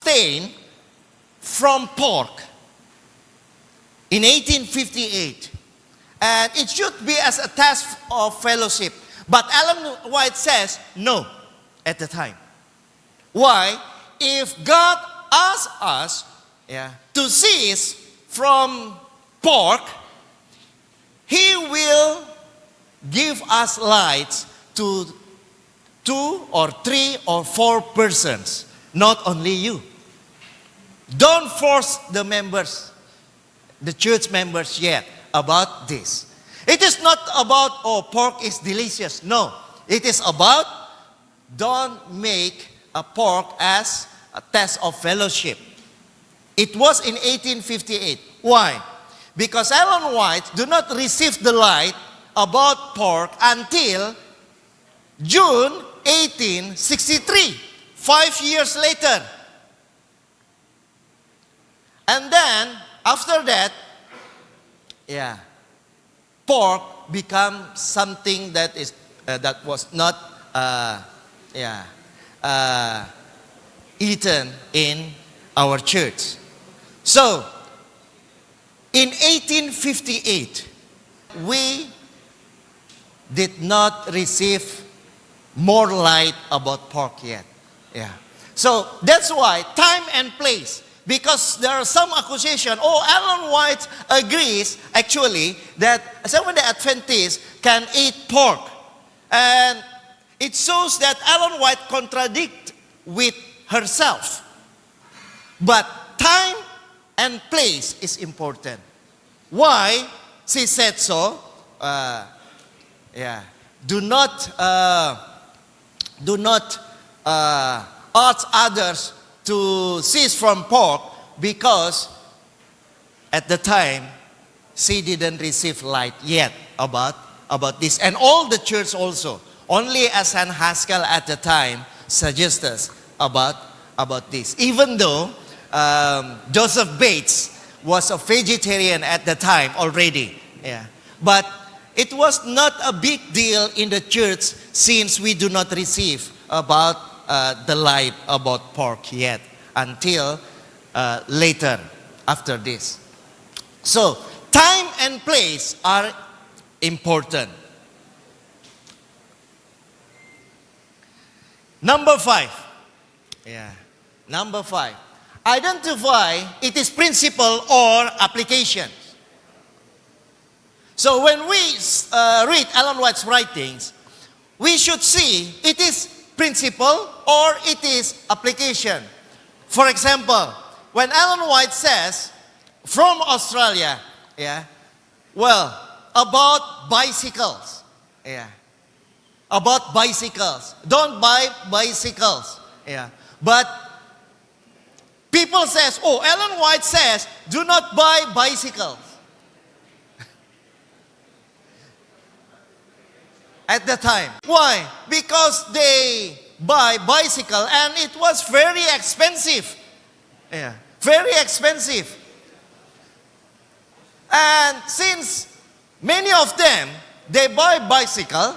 abstain from pork in 1858. And it should be as a test of fellowship. But Ellen White says no at the time. Why? If God asks us to cease from pork, He will give us lights to 2 or 3 or 4 persons, not only you. Don't force the members, the church members yet about this. It is not about, oh, pork is delicious. No. It is about, don't make a pork as a test of fellowship. It was in 1858. Why? Because Ellen White do not receive the light about pork until June 1863, 5 years later. And then, after that, pork become something that is that was not eaten in our church. So, in 1858, we did not receive more light about pork yet. So that's why time and place. Because there are some accusation, Ellen White agrees actually that Seventh-day Adventists can eat pork. And it shows that Ellen White contradicts with herself. But time and place is important. Why? She said so. Do not urge others to cease from pork, because at the time she didn't receive light yet about this. And all the church also, only as St. Haskell at the time suggested about this. Even though Joseph Bates was a vegetarian at the time already. But it was not a big deal in the church, since we do not receive about the light about pork yet until later after this. So time and place are important. Number 5. Number 5. Identify it is principle or application. So when we read Ellen White's writings, we should see it is principle or it is application. For example, when Ellen White says from Australia, about bicycles, about bicycles, don't buy bicycles, but people says, Ellen White says, do not buy bicycles. At the time. Why? Because they buy bicycle and it was very expensive. Very expensive. And since many of them, they buy bicycle,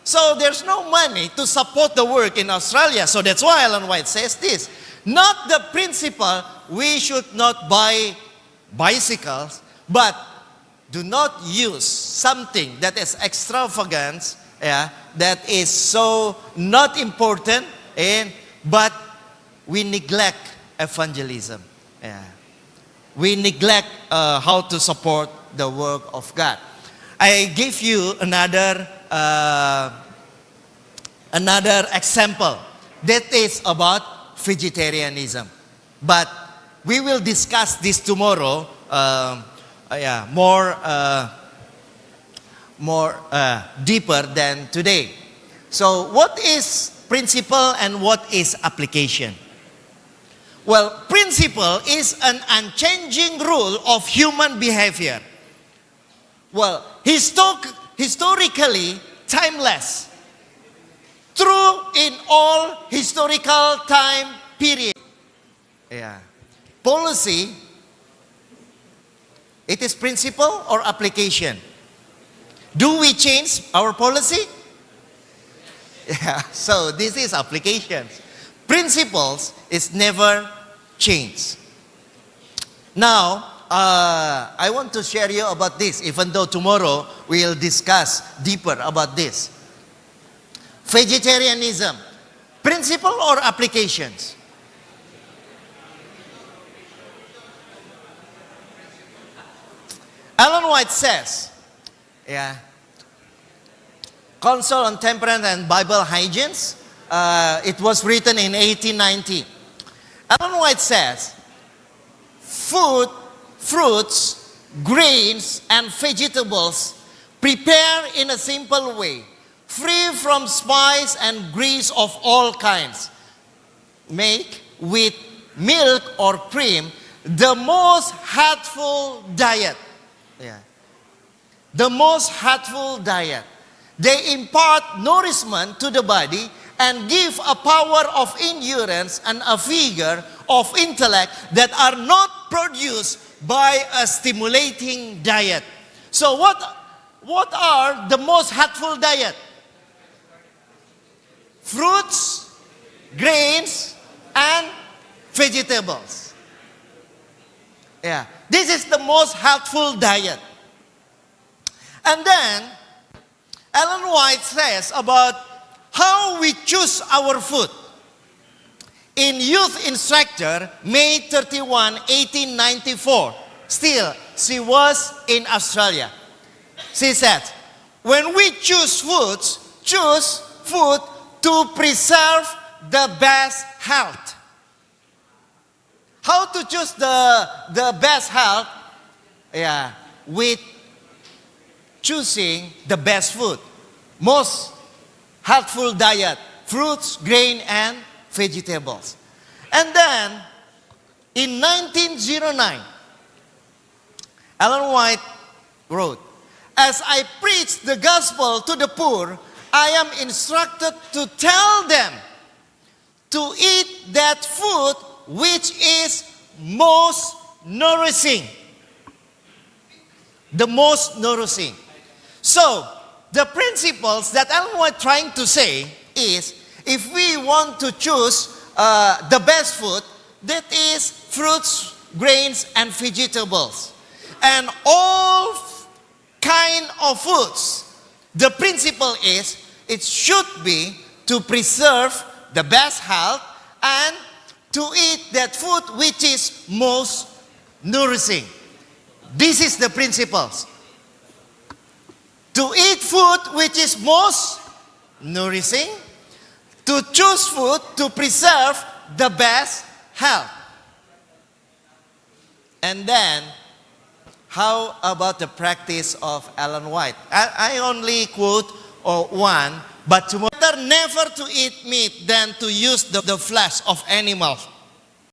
so there's no money to support the work in Australia. So that's why Ellen White says this. Not the principle, we should not buy bicycles, but do not use something that is extravagant, that is so not important, but we neglect evangelism. We neglect how to support the work of God. I give you another example that is about vegetarianism. But we will discuss this tomorrow. More deeper than today. So what is principle and what is application? Well, principle is an unchanging rule of human behavior. Well, historically timeless. True in all historical time period. Policy, it is principle or application? Do we change our policy? So this is applications. Principles is never chains. Now, I want to share you about this, even though tomorrow we'll discuss deeper about this. Vegetarianism, principle or applications? Ellen White says, Council on Temperance and Bible Hygiene, it was written in 1890. Ellen White says, food, fruits, grains, and vegetables prepared in a simple way, free from spice and grease of all kinds, make with milk or cream the most healthful diet. The most healthful diet. They impart nourishment to the body and give a power of endurance and a vigor of intellect that are not produced by a stimulating diet. So what are the most healthful diet? Fruits, grains, and vegetables. This is the most healthful diet. And then, Ellen White says about how we choose our food. In Youth Instructor, May 31, 1894, still, she was in Australia. She said, when we choose food to preserve the best health. How to choose the best health? With choosing the best food. Most healthful diet, fruits, grain, and vegetables. And then, in 1909, Ellen White wrote, as I preach the gospel to the poor, I am instructed to tell them to eat that food which is most nourishing. The most nourishing. So, the principles that Ellen White trying to say is, if we want to choose the best food, that is fruits, grains, and vegetables. And all kind of foods, the principle is, it should be to preserve the best health and to eat that food which is most nourishing. This is the principles. To eat food which is most nourishing, to choose food to preserve the best health. And then, how about the practice of Ellen White? I only quote one, but tomorrow, better never to eat meat than to use the flesh of animals